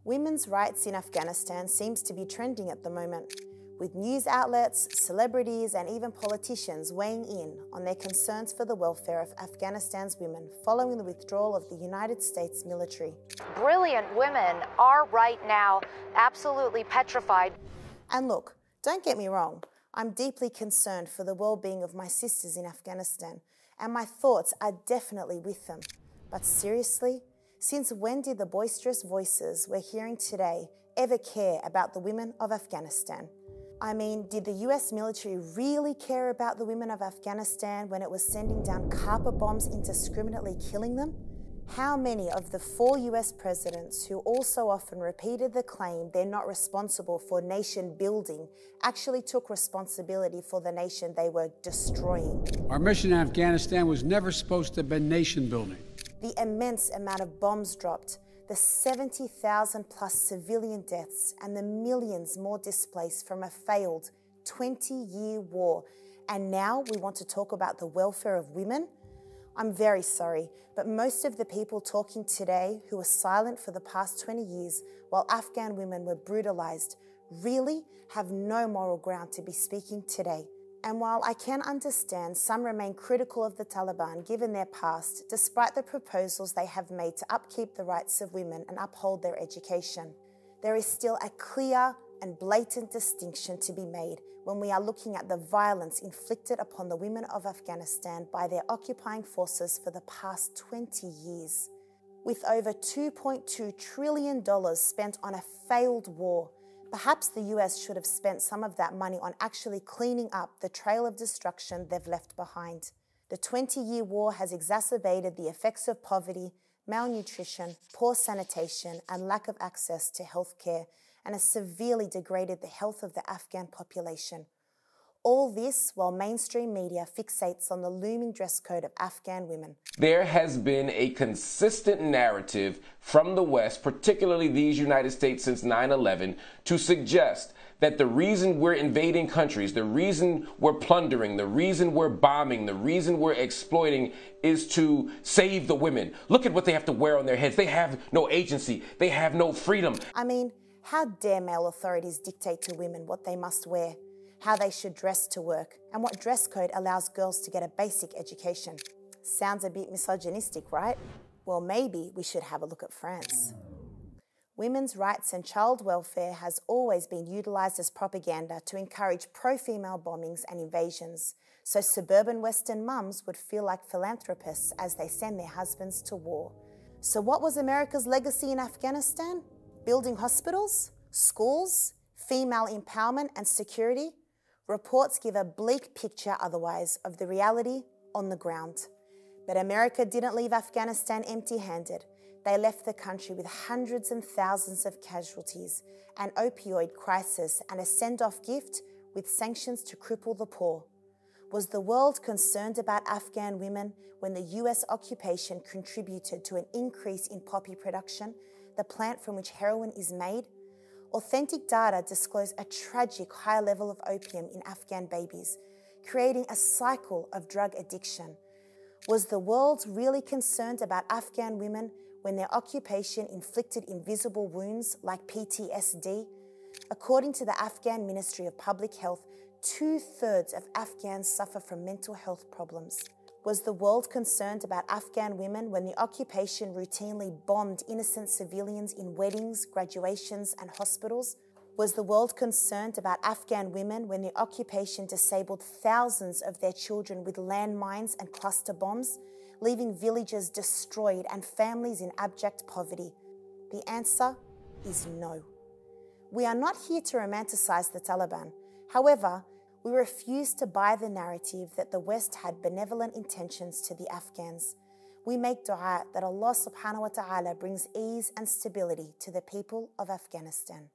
Women's rights in Afghanistan seems to be trending at the moment, with news outlets, celebrities and even politicians weighing in on their concerns for the welfare of Afghanistan's women following the withdrawal of the United States military. Brilliant women are right now absolutely petrified. And look, don't get me wrong, I'm deeply concerned for the well-being of my sisters in Afghanistan, and my thoughts are definitely with them. But seriously, since when did the boisterous voices we're hearing today ever care about the women of Afghanistan? I mean, did the US military really care about the women of Afghanistan when it was sending down carpet bombs indiscriminately killing them? How many of the 4 US presidents who also often repeated the claim they're not responsible for nation building actually took responsibility for the nation they were destroying? Our mission in Afghanistan was never supposed to have been nation building. The immense amount of bombs dropped, the 70,000 plus civilian deaths, and the millions more displaced from a failed 20-year war. And now we want to talk about the welfare of women? I'm very sorry, but most of the people talking today who were silent for the past 20 years while Afghan women were brutalized really have no moral ground to be speaking today. And while I can understand some remain critical of the Taliban given their past, despite the proposals they have made to upkeep the rights of women and uphold their education, there is still a clear and blatant distinction to be made when we are looking at the violence inflicted upon the women of Afghanistan by their occupying forces for the past 20 years. With over $2.2 trillion spent on a failed war, perhaps the US should have spent some of that money on actually cleaning up the trail of destruction they've left behind. The 20-year war has exacerbated the effects of poverty, malnutrition, poor sanitation, and lack of access to healthcare, and has severely degraded the health of the Afghan population. All this while mainstream media fixates on the looming dress code of Afghan women. There has been a consistent narrative from the West, particularly these United States since 9/11, to suggest that the reason we're invading countries, the reason we're plundering, the reason we're bombing, the reason we're exploiting is to save the women. Look at what they have to wear on their heads. They have no agency. They have no freedom. I mean, how dare male authorities dictate to women what they must wear, how they should dress to work, and what dress code allows girls to get a basic education? Sounds a bit misogynistic, right? Well, maybe we should have a look at France. Women's rights and child welfare has always been utilised as propaganda to encourage pro-female bombings and invasions, so suburban Western mums would feel like philanthropists as they send their husbands to war. So what was America's legacy in Afghanistan? Building hospitals, schools, female empowerment and security? Reports give a bleak picture otherwise of the reality on the ground. But America didn't leave Afghanistan empty-handed. They left the country with hundreds and thousands of casualties, an opioid crisis, and a send-off gift with sanctions to cripple the poor. Was the world concerned about Afghan women when the US occupation contributed to an increase in poppy production, the plant from which heroin is made? Authentic data disclose a tragic high level of opium in Afghan babies, creating a cycle of drug addiction. Was the world really concerned about Afghan women when their occupation inflicted invisible wounds like PTSD? According to the Afghan Ministry of Public Health, 2/3 of Afghans suffer from mental health problems. Was the world concerned about Afghan women when the occupation routinely bombed innocent civilians in weddings, graduations, and hospitals? Was the world concerned about Afghan women when the occupation disabled thousands of their children with landmines and cluster bombs, leaving villages destroyed and families in abject poverty? The answer is no. We are not here to romanticize the Taliban. However, we refuse to buy the narrative that the West had benevolent intentions to the Afghans. We make dua that Allah subhanahu wa ta'ala brings ease and stability to the people of Afghanistan.